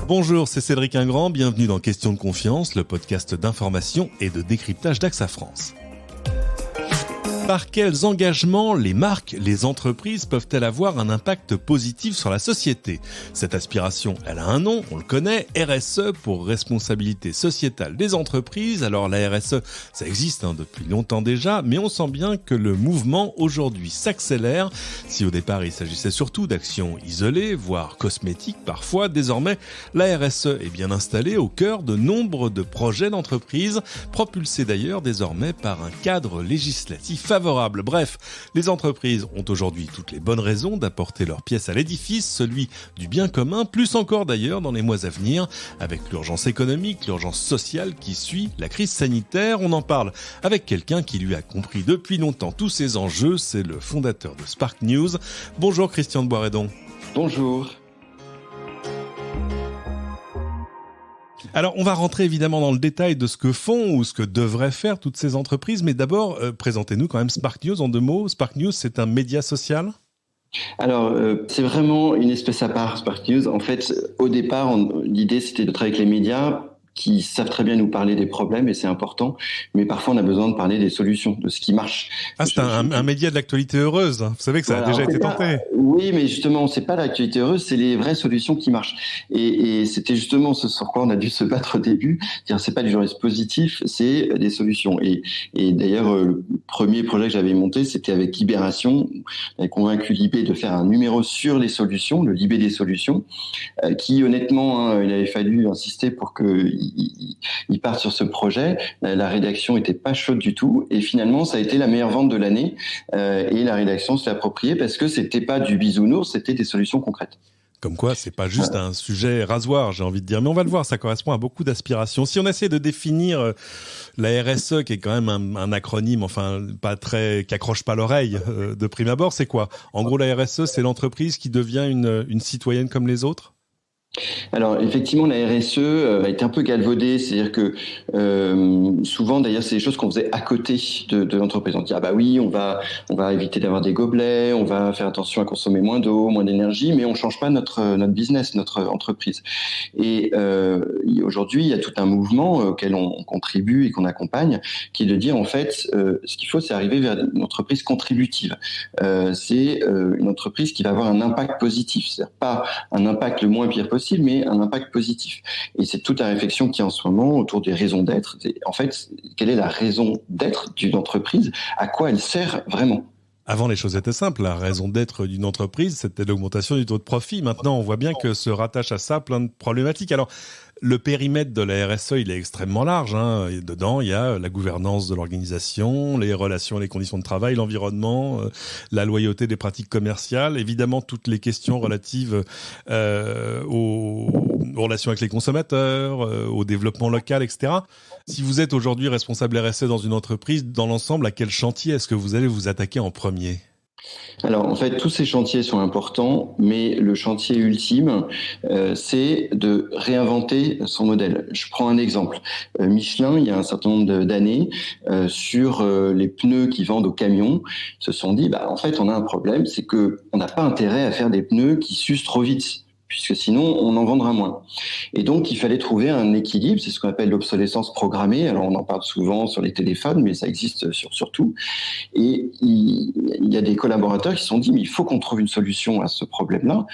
Bonjour, c'est Cédric Ingrand, bienvenue dans Question de confiance, le podcast d'information et de décryptage d'AXA France. Par quels engagements les marques, les entreprises peuvent-elles avoir un impact positif sur la société ? Cette aspiration, elle a un nom, on le connaît, RSE pour responsabilité sociétale des entreprises. Alors la RSE, ça existe depuis longtemps déjà, mais on sent bien que le mouvement aujourd'hui s'accélère. Si au départ il s'agissait surtout d'actions isolées, voire cosmétiques parfois, désormais la RSE est bien installée au cœur de nombre de projets d'entreprise, propulsés d'ailleurs désormais par un cadre législatif favorable. Bref, les entreprises ont aujourd'hui toutes les bonnes raisons d'apporter leur pièce à l'édifice, celui du bien commun, plus encore d'ailleurs dans les mois à venir, avec l'urgence économique, l'urgence sociale qui suit la crise sanitaire. On en parle avec quelqu'un qui lui a compris depuis longtemps tous ces enjeux, c'est le fondateur de Spark News. Bonjour Christian de Boisredon. Bonjour. Alors, on va rentrer évidemment dans le détail de ce que font ou ce que devraient faire toutes ces entreprises, mais d'abord, présentez-nous quand même Spark News en 2 mots. Spark News, c'est un média social ? Alors, c'est vraiment une espèce à part, Spark News. En fait, au départ, l'idée, c'était de travailler avec les médias qui savent très bien nous parler des problèmes, et c'est important, mais parfois on a besoin de parler des solutions, de ce qui marche. Ah, c'est un média de l'actualité heureuse. Vous savez que ça a déjà été tenté. Oui, mais justement, c'est pas l'actualité heureuse, c'est les vraies solutions qui marchent. Et c'était justement ce sur quoi on a dû se battre au début. C'est-à-dire, c'est pas du journalisme positif, c'est des solutions. Et d'ailleurs, le premier projet que j'avais monté, c'était avec Libération. J'avais convaincu Libé de faire un numéro sur les solutions, le Libé des solutions, qui honnêtement, il avait fallu insister pour que il part sur ce projet. La rédaction était pas chaude du tout, et finalement ça a été la meilleure vente de l'année, et la rédaction se l'a appropriée parce que c'était pas du bisounours, c'était des solutions concrètes. Comme quoi, c'est pas juste un sujet rasoir, j'ai envie de dire. Mais on va le voir, ça correspond à beaucoup d'aspirations. Si on essaie de définir la RSE, qui est quand même un acronyme, enfin, pas très, qui accroche pas l'oreille de prime abord, c'est quoi ? En gros, la RSE, c'est l'entreprise qui devient une citoyenne comme les autres ? Alors effectivement, la RSE a été un peu galvaudée, c'est-à-dire que souvent d'ailleurs c'est des choses qu'on faisait à côté de l'entreprise. On dit ah bah oui, on va éviter d'avoir des gobelets, on va faire attention à consommer moins d'eau, moins d'énergie, mais on change pas notre business, notre entreprise. Et aujourd'hui, il y a tout un mouvement auquel on contribue et qu'on accompagne, qui est de dire en fait ce qu'il faut, c'est arriver vers une entreprise contributive. C'est une entreprise qui va avoir un impact positif, c'est-à-dire pas un impact le moins pire possible, mais un impact positif. Et c'est toute la réflexion qui est en ce moment autour des raisons d'être. En fait, quelle est la raison d'être d'une entreprise ? À quoi elle sert vraiment ? Avant, les choses étaient simples. La raison d'être d'une entreprise, c'était l'augmentation du taux de profit. Maintenant, on voit bien que se rattachent à ça plein de problématiques. Alors, le périmètre de la RSE, il est extrêmement large. Et dedans, il y a la gouvernance de l'organisation, les relations et les conditions de travail, l'environnement, la loyauté des pratiques commerciales, évidemment toutes les questions relatives aux relations avec les consommateurs, au développement local, etc. Si vous êtes aujourd'hui responsable RSE dans une entreprise, dans l'ensemble, à quel chantier est-ce que vous allez vous attaquer en premier ? Alors en fait, tous ces chantiers sont importants, mais le chantier ultime, c'est de réinventer son modèle. Je prends un exemple. Michelin, il y a un certain nombre d'années, sur les pneus qu'ils vendent aux camions, se sont dit, en fait, on a un problème, c'est que on n'a pas intérêt à faire des pneus qui s'usent trop vite, puisque sinon on en vendra moins. Et donc il fallait trouver un équilibre, c'est ce qu'on appelle l'obsolescence programmée. Alors on en parle souvent sur les téléphones, mais ça existe sur tout. Et il y a des collaborateurs qui se sont dit, mais il faut qu'on trouve une solution à ce problème-là,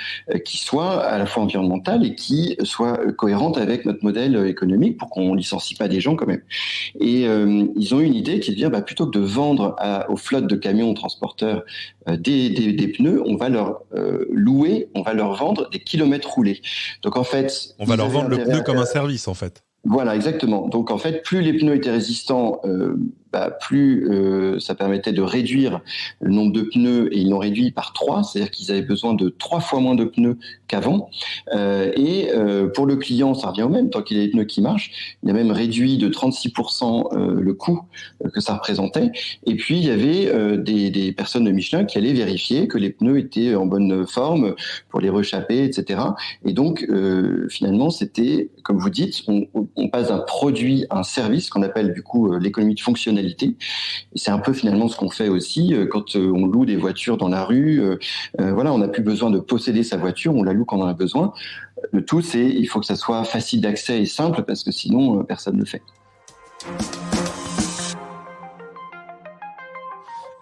qui soit à la fois environnementale et qui soit cohérente avec notre modèle économique pour qu'on licencie pas des gens quand même. Et ils ont eu une idée qui est de dire, plutôt que de vendre aux flottes de camions transporteurs des pneus, on va leur louer, on va leur vendre des kilomètres roulés. Donc en fait, on va leur vendre le pneu comme un service en fait. Voilà, exactement. Donc en fait, plus les pneus étaient résistants, plus ça permettait de réduire le nombre de pneus, et ils l'ont réduit par 3, c'est-à-dire qu'ils avaient besoin de 3 fois moins de pneus qu'avant. Pour le client, ça revient au même, tant qu'il y a des pneus qui marchent. Il a même réduit de 36% le coût que ça représentait. Et puis il y avait des personnes de Michelin qui allaient vérifier que les pneus étaient en bonne forme pour les rechapper, etc. Et donc finalement, c'était, comme vous dites, on passe d'un produit à un service qu'on appelle du coup l'économie de fonctionnalité, fonctionnalité. Et c'est un peu finalement ce qu'on fait aussi quand on loue des voitures dans la rue. Voilà, on n'a plus besoin de posséder sa voiture, on la loue quand on en a besoin. Le tout, il faut que ça soit facile d'accès et simple parce que sinon, personne ne le fait.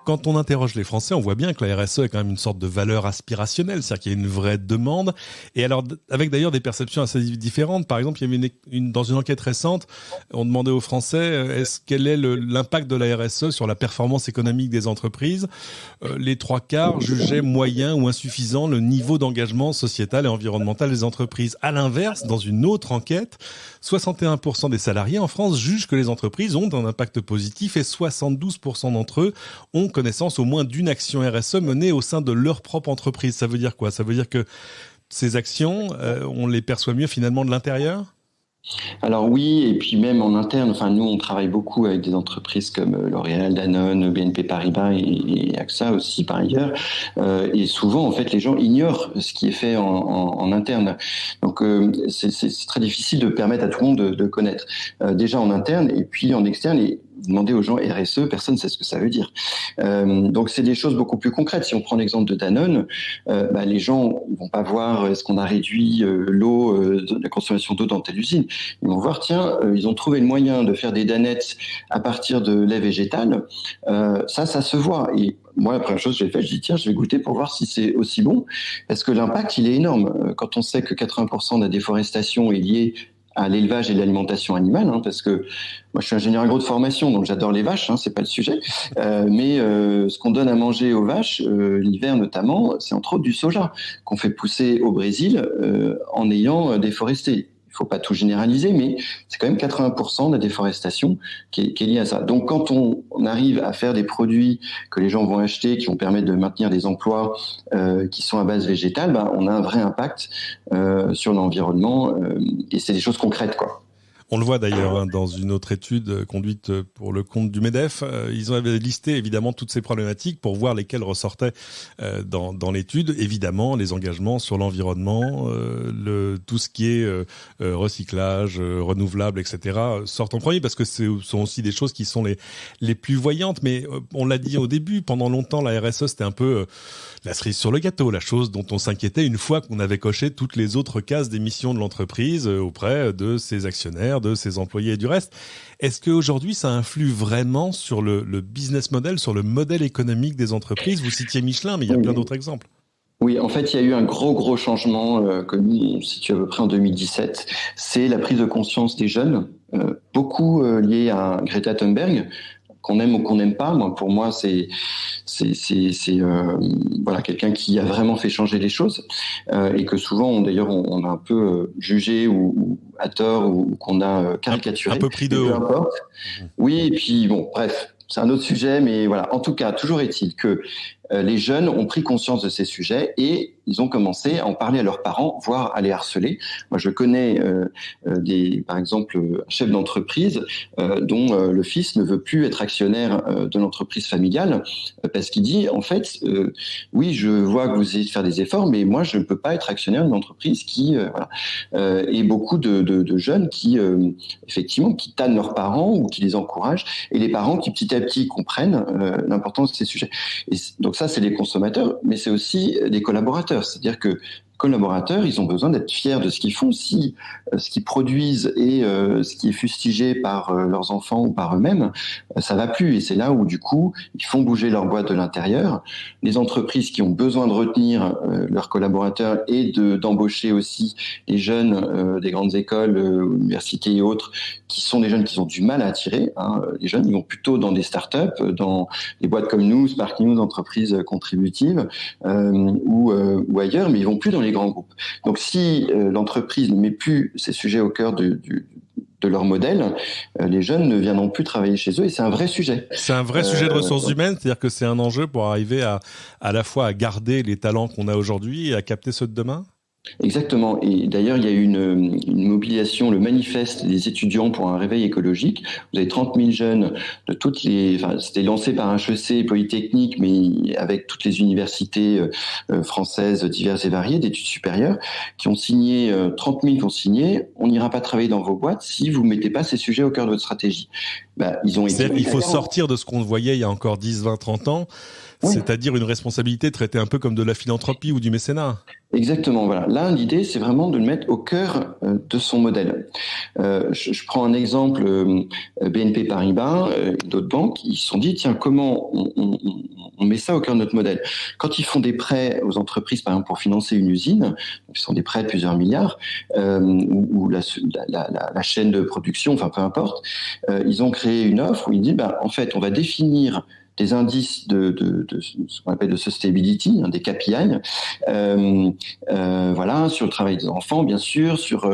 Quand on interroge les Français, on voit bien que la RSE est quand même une sorte de valeur aspirationnelle, c'est-à-dire qu'il y a une vraie demande. Et alors, avec d'ailleurs des perceptions assez différentes. Par exemple, il y avait dans une enquête récente, on demandait aux Français quel est l'impact de la RSE sur la performance économique des entreprises. Les 3/4 jugeaient moyen ou insuffisant le niveau d'engagement sociétal et environnemental des entreprises. À l'inverse, dans une autre enquête, 61% des salariés en France jugent que les entreprises ont un impact positif et 72% d'entre eux ont connaissance au moins d'une action RSE menée au sein de leur propre entreprise. Ça veut dire quoi ? Ça veut dire que ces actions, on les perçoit mieux finalement de l'intérieur ? Alors oui, et puis même en interne, enfin nous on travaille beaucoup avec des entreprises comme L'Oréal, Danone, BNP Paribas et AXA aussi par ailleurs, et souvent en fait les gens ignorent ce qui est fait en interne. Donc c'est très difficile de permettre à tout le monde de connaître. Déjà en interne et puis en externe. Et vous demandez aux gens RSE, personne ne sait ce que ça veut dire. Donc c'est des choses beaucoup plus concrètes. Si on prend l'exemple de Danone, les gens ils vont pas voir est-ce qu'on a réduit l'eau, la consommation d'eau dans telle usine. Ils vont voir tiens, ils ont trouvé le moyen de faire des danettes à partir de lait végétal. Ça se voit. Et moi, la première chose que j'ai fait, je dis tiens, je vais goûter pour voir si c'est aussi bon, parce que l'impact il est énorme. Quand on sait que 80% de la déforestation est liée à l'élevage et l'alimentation animale, parce que moi je suis ingénieur agro de formation, donc j'adore les vaches, c'est pas le sujet. Mais ce qu'on donne à manger aux vaches, l'hiver notamment, c'est entre autres du soja qu'on fait pousser au Brésil en ayant déforesté. Il faut pas tout généraliser, mais c'est quand même 80% de la déforestation qui est liée à ça. Donc, quand on arrive à faire des produits que les gens vont acheter, qui vont permettre de maintenir des emplois qui sont à base végétale, on a un vrai impact sur l'environnement et c'est des choses concrètes, quoi. On le voit d'ailleurs dans une autre étude conduite pour le compte du MEDEF. Ils avaient listé évidemment toutes ces problématiques pour voir lesquelles ressortaient dans l'étude. Évidemment, les engagements sur l'environnement, tout ce qui est recyclage, renouvelable, etc. sortent en premier parce que ce sont aussi des choses qui sont les plus voyantes. Mais on l'a dit au début, pendant longtemps, la RSE, c'était un peu la cerise sur le gâteau, la chose dont on s'inquiétait une fois qu'on avait coché toutes les autres cases d'émissions de l'entreprise auprès de ses actionnaires, de ses employés et du reste. Est-ce qu'aujourd'hui, ça influe vraiment sur le business model, sur le modèle économique des entreprises ? Vous citiez Michelin, mais il y a plein d'autres exemples. Oui, en fait, il y a eu un gros changement que nous, on situe à peu près en 2017. C'est la prise de conscience des jeunes, beaucoup liée à Greta Thunberg, qu'on aime ou qu'on n'aime pas. Pour moi, c'est quelqu'un qui a vraiment fait changer les choses et que souvent, d'ailleurs, on a un peu jugé ou à tort ou qu'on a caricaturé. Un peu pris de haut. Peu importe. Oui, et puis bref. C'est un autre sujet, mais voilà. En tout cas, toujours est-il que les jeunes ont pris conscience de ces sujets et ils ont commencé à en parler à leurs parents, voire à les harceler. Moi, je connais par exemple, un chef d'entreprise dont le fils ne veut plus être actionnaire de l'entreprise familiale parce qu'il dit, en fait, oui, je vois que vous essayez de faire des efforts, mais moi, je ne peux pas être actionnaire d'une entreprise qui... et beaucoup de jeunes qui, effectivement, qui tannent leurs parents ou qui les encouragent, et les parents qui, petit à petit, comprennent l'importance de ces sujets. Et donc ça, c'est les consommateurs, mais c'est aussi les collaborateurs. C'est-à-dire que collaborateurs, ils ont besoin d'être fiers de ce qu'ils font. Si ce qu'ils produisent et ce qui est fustigé par leurs enfants ou par eux-mêmes, ça va plus. Et c'est là où, du coup, ils font bouger leur boîte de l'intérieur. Les entreprises qui ont besoin de retenir leurs collaborateurs et d'embaucher aussi les jeunes des grandes écoles, universités et autres, qui sont des jeunes qui ont du mal à attirer. Les jeunes, ils vont plutôt dans des startups, dans des boîtes comme nous, Spark News, entreprises contributives, ou ailleurs, mais ils vont plus dans les grands groupes. Donc si l'entreprise ne met plus ces sujets au cœur de leur modèle, les jeunes ne viendront plus travailler chez eux et c'est un vrai sujet. C'est un vrai sujet de ressources humaines, c'est-à-dire que c'est un enjeu pour arriver à la fois à garder les talents qu'on a aujourd'hui et à capter ceux de demain ? Exactement. Et d'ailleurs, il y a eu une mobilisation, le manifeste des étudiants pour un réveil écologique. Vous avez 30 000 jeunes de toutes les... Enfin, c'était lancé par HEC, Polytechnique, mais avec toutes les universités françaises diverses et variées, d'études supérieures, qui ont signé, 30 000 qui ont signé, on n'ira pas travailler dans vos boîtes si vous ne mettez pas ces sujets au cœur de votre stratégie. Ils ont été. Il faut sortir de ce qu'on voyait il y a encore 10, 20, 30 ans, c'est-à-dire une responsabilité traitée un peu comme de la philanthropie ou du mécénat. Exactement, voilà. Là, l'idée, c'est vraiment de le mettre au cœur de son modèle. Je prends un exemple, BNP Paribas, d'autres banques, ils se sont dit, tiens, comment on met ça au cœur de notre modèle? Quand ils font des prêts aux entreprises, par exemple, pour financer une usine, ce sont des prêts de plusieurs milliards, ou la chaîne de production, enfin peu importe, ils ont créé une offre où ils disent, en fait, on va définir des indices de ce qu'on appelle de sustainability, des KPI, sur le travail des enfants, bien sûr, sur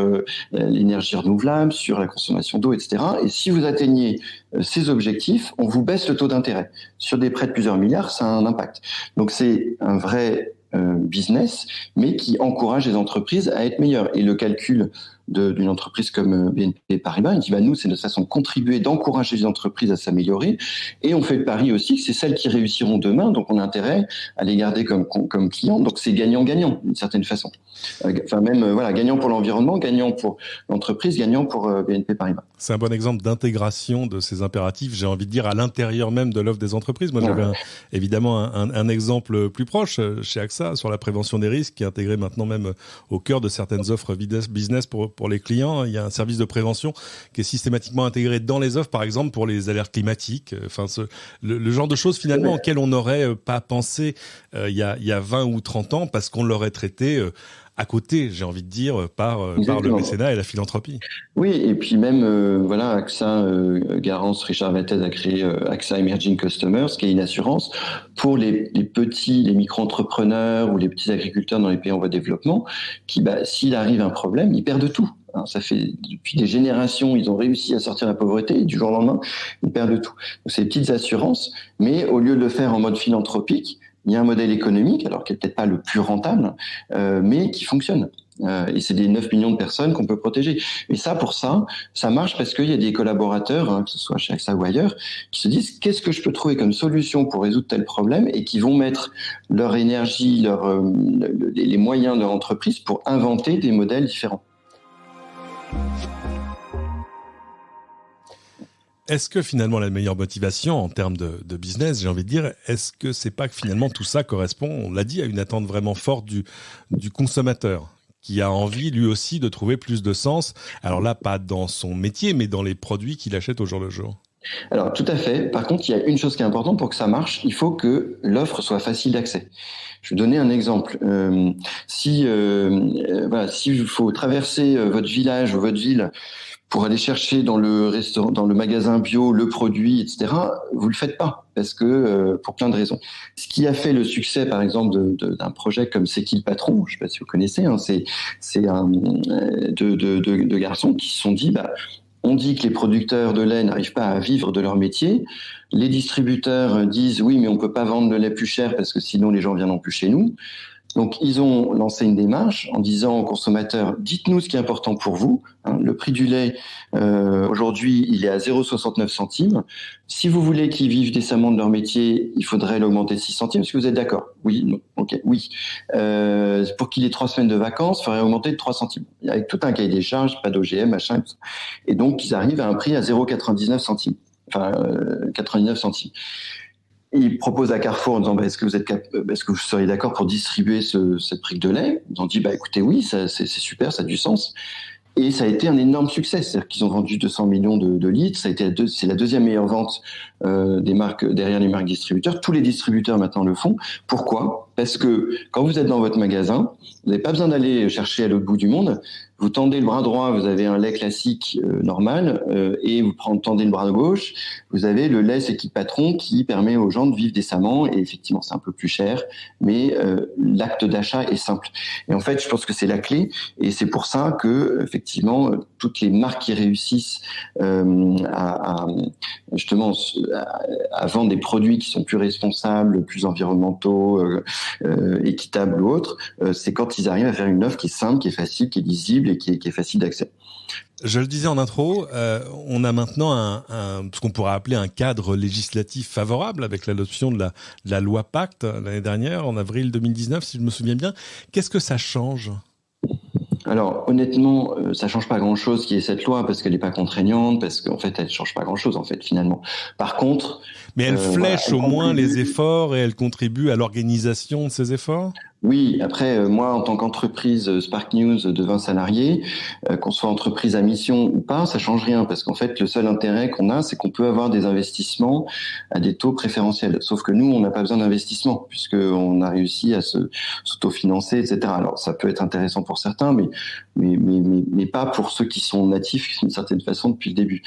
l'énergie renouvelable, sur la consommation d'eau, etc. Et si vous atteignez ces objectifs, on vous baisse le taux d'intérêt. Sur des prêts de plusieurs milliards, ça a un impact. Donc c'est un vrai business, mais qui encourage les entreprises à être meilleures. Et le calcul d'une entreprise comme BNP Paribas, il dit nous, c'est notre façon de contribuer, d'encourager les entreprises à s'améliorer, et on fait le pari aussi que c'est celles qui réussiront demain, donc on a intérêt à les garder comme clients, donc c'est gagnant-gagnant d'une certaine façon. Gagnant pour l'environnement, gagnant pour l'entreprise, gagnant pour BNP Paribas. C'est un bon exemple d'intégration de ces impératifs, j'ai envie de dire, à l'intérieur même de l'offre des entreprises. Moi, j'avais évidemment un exemple plus proche chez AXA sur la prévention des risques, qui est intégré maintenant même au cœur de certaines offres business pour les clients. Il y a un service de prévention qui est systématiquement intégré dans les offres, par exemple pour les alertes climatiques. Enfin, le genre de choses finalement auxquelles on n'aurait pas pensé il y a 20 ou 30 ans parce qu'on l'aurait traité à côté, j'ai envie de dire, par le mécénat et la philanthropie. Oui, et puis même, AXA, Garance, Richard Vattez a créé AXA Emerging Customers, qui est une assurance pour les petits, les micro-entrepreneurs ou les petits agriculteurs dans les pays en voie de développement, qui, s'il arrive un problème, ils perdent tout. Ça fait depuis des générations, ils ont réussi à sortir de la pauvreté et du jour au lendemain, ils perdent tout. Donc, c'est des petites assurances, mais au lieu de le faire en mode philanthropique, il y a un modèle économique, alors qui n'est peut-être pas le plus rentable, mais qui fonctionne. Et c'est des 9 millions de personnes qu'on peut protéger. Et pour ça marche parce qu'il y a des collaborateurs, que ce soit chez AXA ou ailleurs, qui se disent qu'est-ce que je peux trouver comme solution pour résoudre tel problème, et qui vont mettre leur énergie, les moyens de leur entreprise pour inventer des modèles différents. Est-ce que finalement la meilleure motivation en termes de business, j'ai envie de dire, est-ce que c'est pas que finalement tout ça correspond, on l'a dit, à une attente vraiment forte du consommateur qui a envie lui aussi de trouver plus de sens, alors là pas dans son métier mais dans les produits qu'il achète au jour le jour? Alors tout à fait. Par contre, il y a une chose qui est importante pour que ça marche, il faut que l'offre soit facile d'accès. Je vais donner un exemple. Si il faut traverser votre village ou votre ville pour aller chercher dans le restaurant, dans le magasin bio, le produit, etc., vous le faites pas parce que pour plein de raisons. Ce qui a fait le succès, par exemple, d'un projet comme C'est qui le patron, je sais pas si vous connaissez, c'est deux garçons qui se sont dit, on dit que les producteurs de lait n'arrivent pas à vivre de leur métier. Les distributeurs disent oui, mais on peut pas vendre le lait plus cher parce que sinon les gens viendront plus chez nous. Donc, ils ont lancé une démarche en disant aux consommateurs, dites-nous ce qui est important pour vous. Le prix du lait, aujourd'hui, il est à 0,69 centimes. Si vous voulez qu'ils vivent décemment de leur métier, il faudrait l'augmenter de 6 centimes. Est-ce que vous êtes d'accord? Oui, non, ok, oui. Pour qu'il ait 3 semaines de vacances, il faudrait augmenter de 3 centimes. Avec tout un cahier des charges, pas d'OGM, machin, tout ça. Et donc, ils arrivent à un prix à 0,99 centimes. Enfin, 99 centimes. Il propose à Carrefour en disant est-ce que vous seriez d'accord pour distribuer cette brique de lait? Ils ont dit écoutez oui, c'est super, ça a du sens. Et ça a été un énorme succès, c'est-à-dire qu'ils ont vendu 200 millions de litres. C'est la deuxième meilleure vente des marques derrière les marques distributeurs. Tous les distributeurs maintenant le font. Pourquoi? Parce que quand vous êtes dans votre magasin, vous n'avez pas besoin d'aller chercher à l'autre bout du monde. Vous tendez le bras droit, vous avez un lait classique normal, et vous tendez le bras gauche, vous avez le lait C'est qui le patron qui permet aux gens de vivre décemment. Et effectivement, c'est un peu plus cher, mais l'acte d'achat est simple. Et en fait, je pense que c'est la clé, et c'est pour ça que effectivement toutes les marques qui réussissent à vendre des produits qui sont plus responsables, plus environnementaux, équitables ou autres, c'est quand ils arrivent à faire une offre qui est simple, qui est facile, qui est lisible et qui est facile d'accès. Je le disais en intro, on a maintenant ce qu'on pourrait appeler un cadre législatif favorable avec l'adoption de la loi Pacte l'année dernière, en avril 2019, si je me souviens bien. Qu'est-ce que ça change ? Alors honnêtement, ça change pas grand-chose qui est cette loi parce qu'elle n'est pas contraignante, parce qu'en fait elle change pas grand-chose en fait finalement. Par contre, mais elle flèche elle au moins contribue. les efforts et elle contribue à l'organisation de ces efforts. Oui, après, moi, en tant qu'entreprise Spark News de 20 salariés, qu'on soit entreprise à mission ou pas, ça change rien parce qu'en fait, le seul intérêt qu'on a, c'est qu'on peut avoir des investissements à des taux préférentiels. Sauf que nous, on n'a pas besoin d'investissement puisqu'on a réussi à s'autofinancer, etc. Alors, ça peut être intéressant pour certains, mais pas pour ceux qui sont natifs d'une certaine façon depuis le début.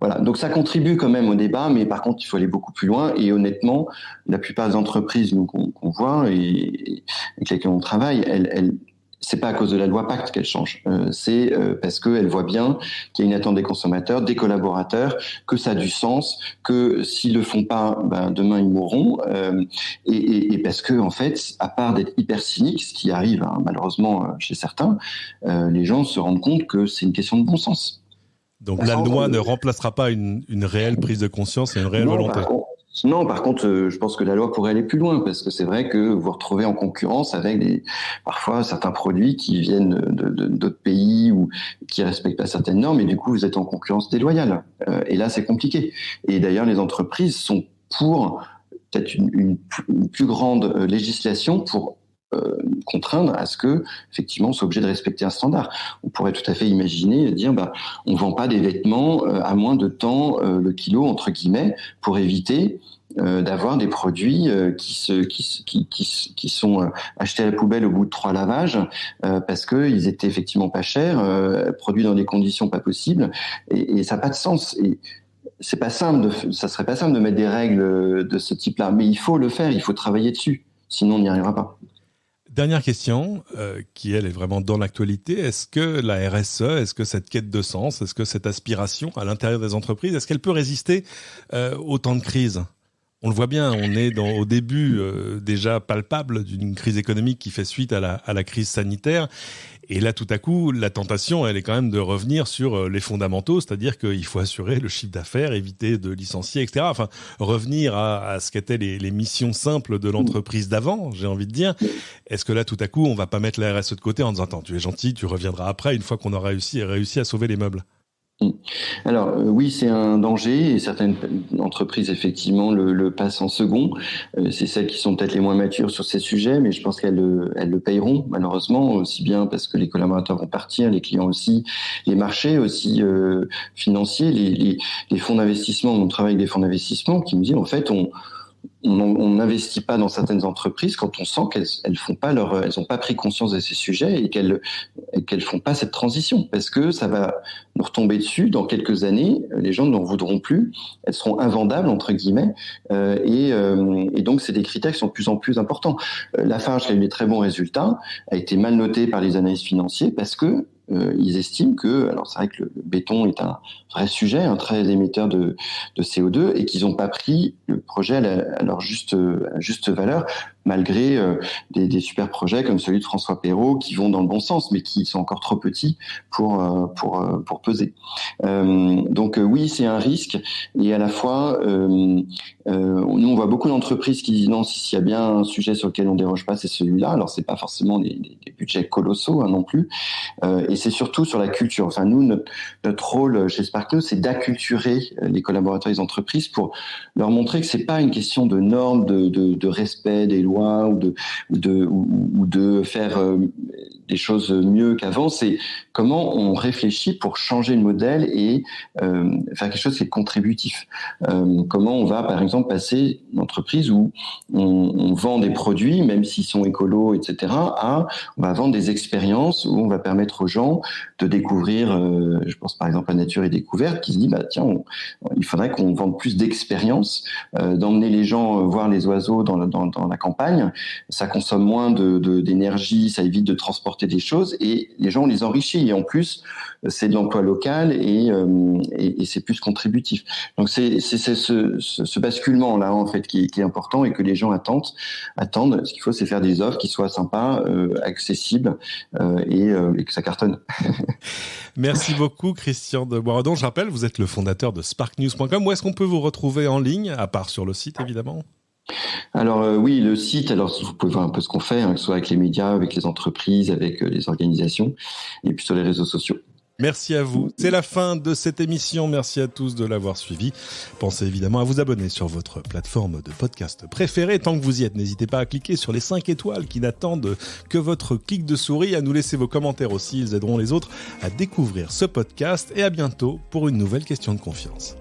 Voilà. Donc, ça contribue quand même au débat, mais par contre, il faut aller beaucoup plus loin. Et honnêtement, la plupart des entreprises qu'on voit et avec lesquelles on travaille, c'est pas à cause de la loi Pacte qu'elle change. C'est parce qu'elle voit bien qu'il y a une attente des consommateurs, des collaborateurs, que ça a du sens, que s'ils le font pas, demain ils mourront. Et parce que en fait, à part d'être hyper cynique, ce qui arrive malheureusement chez certains, les gens se rendent compte que c'est une question de bon sens. Donc la loi ne remplacera pas une réelle prise de conscience et une réelle volonté. Par contre, je pense que la loi pourrait aller plus loin parce que c'est vrai que vous vous retrouvez en concurrence avec parfois certains produits qui viennent d'autres pays ou qui respectent pas certaines normes et du coup vous êtes en concurrence déloyale. Et là, c'est compliqué. Et d'ailleurs, les entreprises sont pour peut-être une plus grande législation pour contraindre à ce que effectivement on soit obligé de respecter un standard. On pourrait tout à fait imaginer dire on vend pas des vêtements à moins de temps le kilo entre guillemets pour éviter d'avoir des produits qui sont achetés à la poubelle au bout de 3 lavages parce que ils étaient effectivement pas chers, produits dans des conditions pas possibles et ça n'a pas de sens. Et c'est pas simple ça serait pas simple de mettre des règles de ce type-là, mais il faut le faire, il faut travailler dessus, sinon on n'y arrivera pas. Dernière question, qui elle est vraiment dans l'actualité. Est-ce que la RSE, est-ce que cette quête de sens, est-ce que cette aspiration à l'intérieur des entreprises, est-ce qu'elle peut résister au temps de crise ? On le voit bien, on est au début déjà palpable d'une crise économique qui fait suite à la crise sanitaire. Et là, tout à coup, la tentation, elle est quand même de revenir sur les fondamentaux, c'est-à-dire qu'il faut assurer le chiffre d'affaires, éviter de licencier, etc. Enfin, revenir à ce qu'étaient les missions simples de l'entreprise d'avant, j'ai envie de dire. Est-ce que là, tout à coup, on va pas mettre la RSE de côté en disant « Attends, tu es gentil, tu reviendras après, une fois qu'on aura réussi à sauver les meubles ». Alors oui, c'est un danger et certaines entreprises effectivement le passent en second. C'est celles qui sont peut-être les moins matures sur ces sujets, mais je pense qu'elles le payeront malheureusement aussi bien parce que les collaborateurs vont partir, les clients aussi, les marchés aussi financiers, les fonds d'investissement. On travaille avec des fonds d'investissement qui nous disent en fait on n'investit pas dans certaines entreprises quand on sent qu'elles font pas elles ont pas pris conscience de ces sujets et qu'elles font pas cette transition parce que ça va nous retomber dessus dans quelques années. Les gens n'en voudront plus. Elles seront invendables entre guillemets et donc c'est des critères qui sont de plus en plus importants. Lafarge qui a eu des très bons résultats a été mal noté par les analystes financiers parce que ils estiment que, alors c'est vrai que le béton est un vrai sujet, un très émetteur de CO2, et qu'ils n'ont pas pris le projet à leur juste valeur, malgré des super projets comme celui de François Perrault qui vont dans le bon sens, mais qui sont encore trop petits pour peser. Donc oui, c'est un risque, et à la fois, nous on voit beaucoup d'entreprises qui disent non, s'il y a bien un sujet sur lequel on déroge pas, c'est celui-là. Alors c'est pas forcément des budgets colossaux non plus, et c'est surtout sur la culture. Enfin nous, notre rôle chez Spark News, c'est d'acculturer les collaborateurs des entreprises pour leur montrer que c'est pas une question de normes, de respect des lois ou de faire des choses mieux qu'avant. C'est comment on réfléchit pour changer le modèle et faire quelque chose qui est contributif. Comment on va, par exemple, passer une entreprise où on vend des produits, même s'ils sont écolos, etc., on va vendre des expériences où on va permettre aux gens de découvrir, je pense par exemple à Nature et Découverte, qui se dit, tiens, il faudrait qu'on vende plus d'expériences, d'emmener les gens voir les oiseaux dans la campagne. Ça consomme moins d'énergie, ça évite de transporter des choses et les gens, on les enrichit. Et en plus, c'est de l'emploi local et c'est plus contributif. Donc c'est ce basculement-là, en fait, qui est important et que les gens attendent. Ce qu'il faut, c'est faire des offres qui soient sympas, accessibles et que ça cartonne. Merci beaucoup, Christian de Boisredon. Je rappelle, vous êtes le fondateur de sparknews.com. Où est-ce qu'on peut vous retrouver en ligne, à part sur le site, évidemment ? Alors oui, le site, alors vous pouvez voir un peu ce qu'on fait, que ce soit avec les médias, avec les entreprises, avec les organisations, et puis sur les réseaux sociaux. Merci à vous. C'est la fin de cette émission. Merci à tous de l'avoir suivi. Pensez évidemment à vous abonner sur votre plateforme de podcast préférée. Tant que vous y êtes, n'hésitez pas à cliquer sur les 5 étoiles qui n'attendent que votre clic de souris, à nous laisser vos commentaires aussi. Ils aideront les autres à découvrir ce podcast. Et à bientôt pour une nouvelle question de confiance.